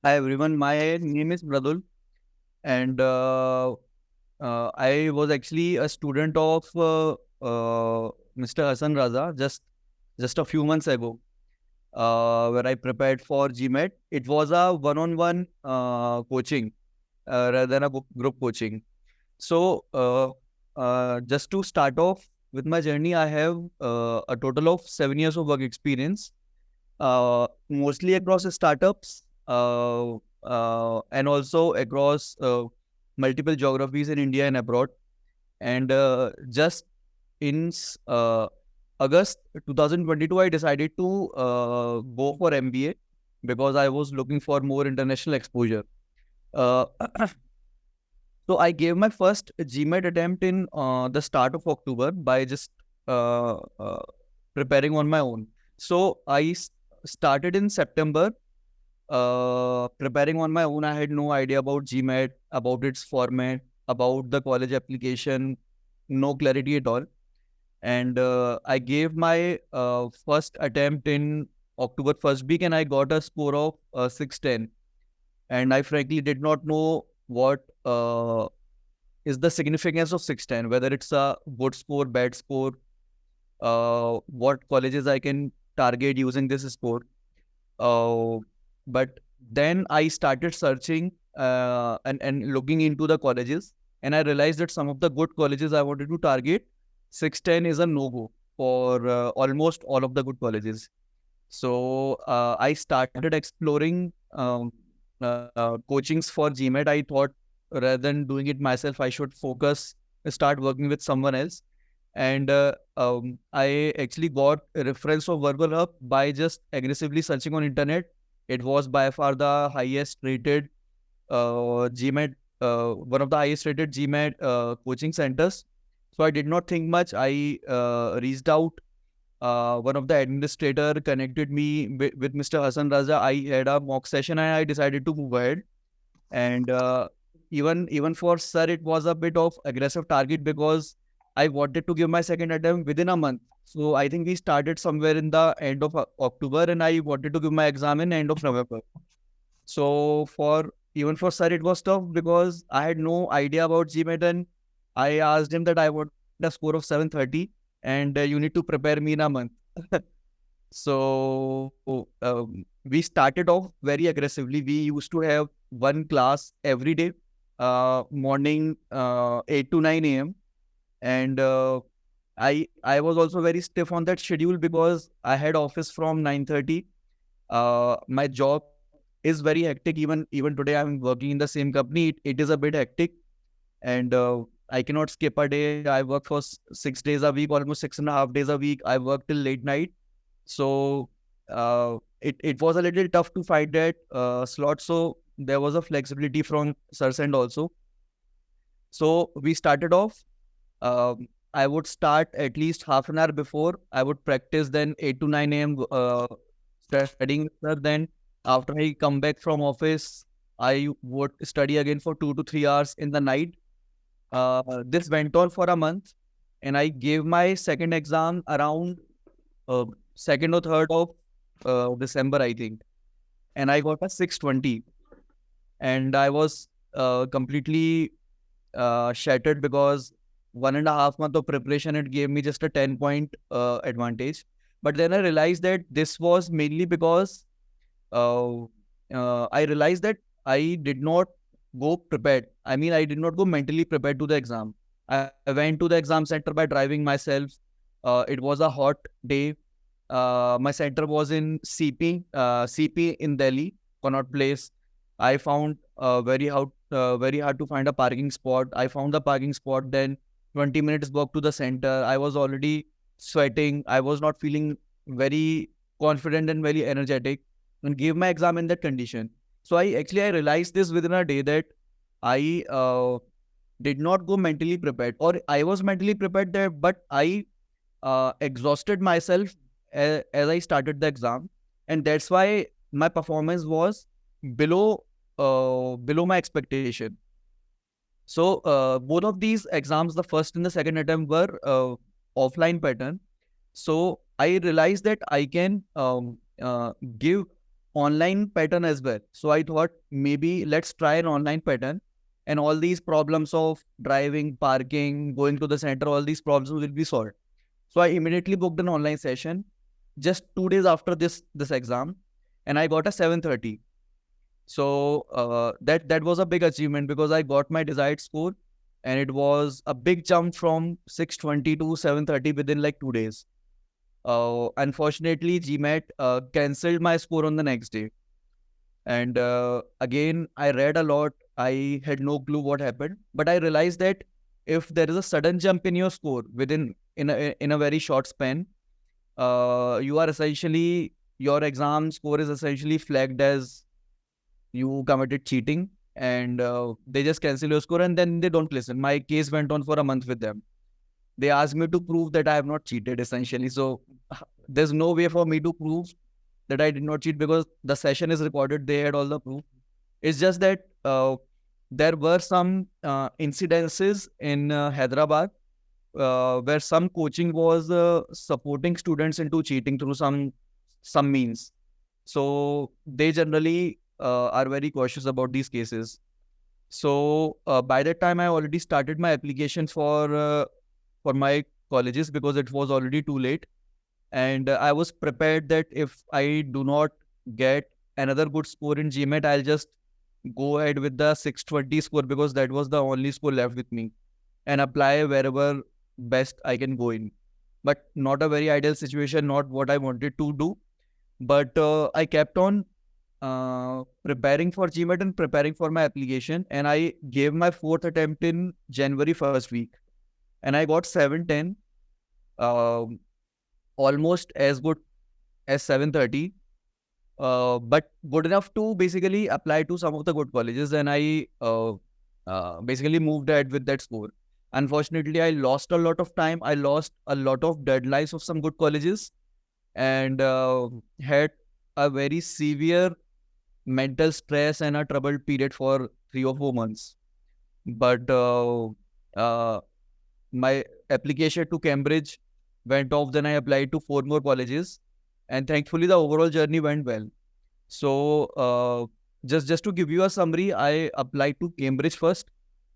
Hi everyone, my name is Pradul, and I was actually a student of Mr. Hassan Raza just a few months ago, where I prepared for GMAT. It was a one-on-one coaching rather than a group coaching. So, just to start off with my journey, I have a total of 7 years of work experience, mostly across startups and also across multiple geographies in India and abroad. And just in August 2022, I decided to go for MBA because I was looking for more international exposure. Uh, so I gave my first GMAT attempt in the start of October by just uh, uh, preparing on my own. So I started in September preparing on my own. I had no idea about GMAT, about its format, about the college application, no clarity at all. And I gave my first attempt in October first week, and I got a score of 610. And I frankly did not know what is the significance of 610, whether it's a good score, bad score, what colleges I can target using this score. Uh, but then I started searching and looking into the colleges, and I realized that some of the good colleges I wanted to target, 610 is a no-go for almost all of the good colleges. So I started exploring coachings for GMAT. I thought rather than doing it myself, I should start working with someone else. And I actually got a reference of VerbalHub by just aggressively searching on internet. It was by far the highest rated GMAT, one of the highest rated GMAT coaching centers. So I did not think much. I reached out. One of the administrator connected me with Mr. Hassan Raza. I had a mock session and I decided to move ahead. And even for sir, it was a bit of aggressive target because I wanted to give my second attempt within a month. So I think we started somewhere in the end of October, and I wanted to give my exam in end of November. So for sir, it was tough because I had no idea about GMAT, and I asked him that I want a score of 730, and you need to prepare me in a month. So we started off very aggressively. We used to have one class every day, morning 8 to 9 a.m. And I was also very stiff on that schedule because I had office from 9:30. My job is very hectic. Even today, I'm working in the same company. It is a bit hectic, and I cannot skip a day. I work for 6 days a week, almost 6.5 days a week. I work till late night. So it was a little tough to find that slot. So there was a flexibility from Sir's end also. So we started off. I would start at least half an hour before. I would practice then 8 to 9 a.m. Studying with sir. Then after I come back from office, I would study again for 2 to 3 hours in the night. This went on for a month, and I gave my second exam around uh, 2nd or 3rd of December, I think, and I got a 620, and I was completely shattered because 1.5 month of preparation, it gave me just a 10-point advantage. But then I realized that this was mainly because I realized that I did not go prepared. I mean, I did not go mentally prepared to the exam. I went to the exam center by driving myself. It was a hot day. My center was in CP in Delhi, Connaught Place. I found very hard to find a parking spot. I found the parking spot, then 20 minutes walk to the center. I was already sweating. I was not feeling very confident and very energetic, and gave my exam in that condition. So I realized this within a day that I did not go mentally prepared, or I was mentally prepared there, but I exhausted myself as I started the exam, and that's why my performance was below my expectation. So both of these exams, the first and the second attempt, were offline pattern. So I realized that I can give online pattern as well. So I thought maybe let's try an online pattern, and all these problems of driving, parking, going to the center, all these problems will be solved. So I immediately booked an online session just 2 days after this exam, and I got a 730. So that was a big achievement because I got my desired score, and it was a big jump from 620 to 730 within like 2 days. Unfortunately, GMAT cancelled my score on the next day. And again, I read a lot. I had no clue what happened, but I realized that if there is a sudden jump in your score in a very short span, you are essentially, your exam score is essentially flagged as you committed cheating, and they just cancel your score and then they don't listen. My case went on for a month with them. They asked me to prove that I have not cheated essentially. So there's no way for me to prove that I did not cheat because the session is recorded. They had all the proof. It's just that there were some incidences in Hyderabad where some coaching was supporting students into cheating through some means. So they generally are very cautious about these cases. So by that time, I already started my applications for my colleges because it was already too late. And I was prepared that if I do not get another good score in GMAT, I'll just go ahead with the 620 score because that was the only score left with me, and apply wherever best I can go in. But not a very ideal situation, not what I wanted to do. But I kept on preparing for GMAT and preparing for my application, and I gave my fourth attempt in January first week, and I got 710, almost as good as 730, but good enough to basically apply to some of the good colleges, and I basically moved ahead with that score. Unfortunately, I lost a lot of time. I lost a lot of deadlines of some good colleges, and had a very severe mental stress and a troubled period for 3 or 4 months. But my application to Cambridge went off. Then I applied to 4 more colleges, and thankfully the overall journey went well. So just to give you a summary, I applied to Cambridge first.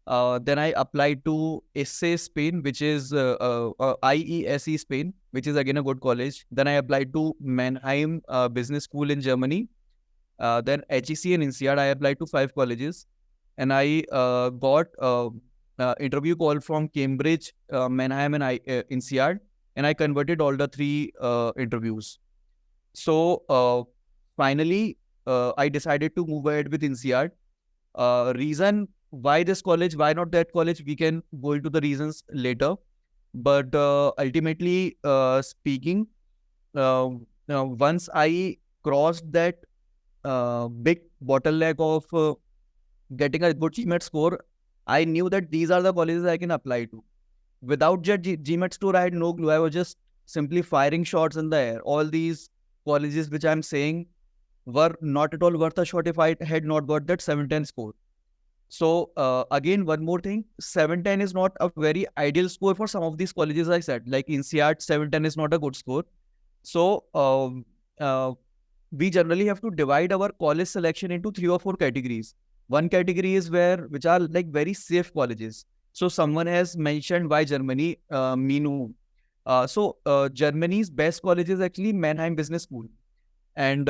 Then I applied to ESE Spain, which is IESE Spain, which is again a good college. Then I applied to Mannheim Business School in Germany. Then HEC and INSEAD, I applied to 5 colleges, and I got interview call from Cambridge, Mannheim, and INSEAD, and I converted all the 3 interviews. So finally, I decided to move ahead with INSEAD. Reason why this college, why not that college, we can go into the reasons later. But ultimately speaking, once I crossed that big bottleneck of getting a good GMAT score, I knew that these are the colleges I can apply to. Without that GMAT score, I had no clue. I was just simply firing shots in the air. All these colleges which I'm saying were not at all worth a shot if I had not got that 710 score. So again, one more thing, 710 is not a very ideal score for some of these colleges. I said, like INSEAD, 710 is not a good score. So we generally have to divide our college selection into 3 or 4 categories. One category is which are like very safe colleges. So someone has mentioned why Germany, Minu. So Germany's best college is actually Mannheim Business School, and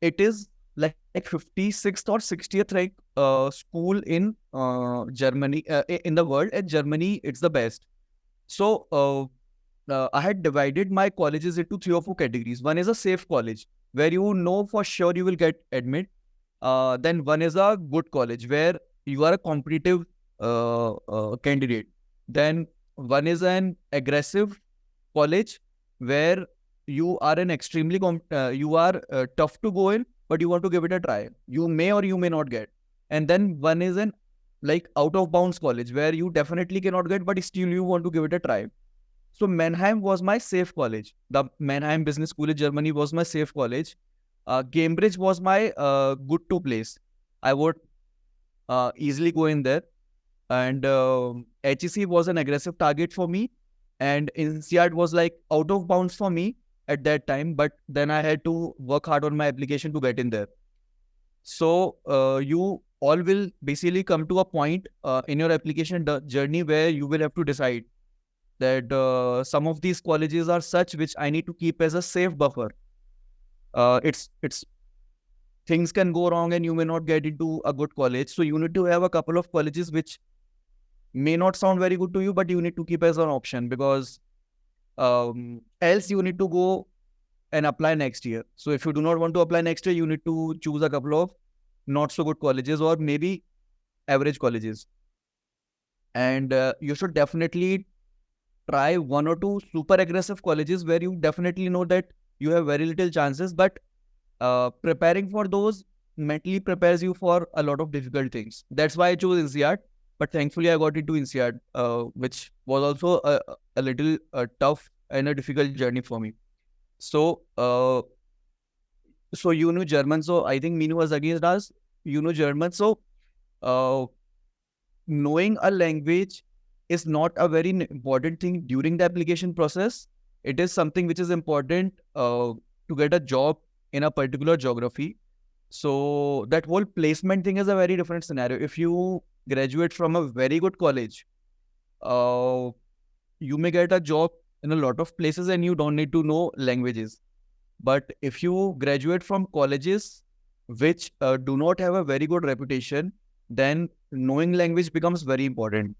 it is like 56th or 60th rank school in Germany, in the world. And Germany, it's the best. So I had divided my colleges into 3 or 4 categories. One is a safe college where you know for sure you will get admit. Then one is a good college where you are a competitive candidate. Then one is an aggressive college where you are an extremely you are tough to go in, but you want to give it a try. You may or you may not get. And then one is an like out of bounds college where you definitely cannot get, but still you want to give it a try. So Mannheim was my safe college. The Mannheim Business School in Germany was my safe college. Cambridge was my good to place. I would easily go in there. And HEC was an aggressive target for me. And INSEAD was like out of bounds for me. at that time, but then I had to work hard on my application to get in there. So you all will basically come to a point in your application journey where you will have to decide that some of these colleges are such which I need to keep as a safe buffer. It's things can go wrong and you may not get into a good college. So you need to have a couple of colleges which may not sound very good to you, but you need to keep as an option, because else you need to go and apply next year. So if you do not want to apply next year, you need to choose a couple of not so good colleges or maybe average colleges. And you should definitely try one or two super aggressive colleges where you definitely know that you have very little chances, but preparing for those mentally prepares you for a lot of difficult things. That's why I chose INSEAD. But thankfully, I got into INSEAD, which was also a little tough and a difficult journey for me. So, so you knew German. So I think Minu was against us. You know German. So knowing a language is not a very important thing during the application process. It is something which is important to get a job in a particular geography. So that whole placement thing is a very different scenario. If you graduate from a very good college, you may get a job in a lot of places and you don't need to know languages. But if you graduate from colleges which do not have a very good reputation, then knowing language becomes very important.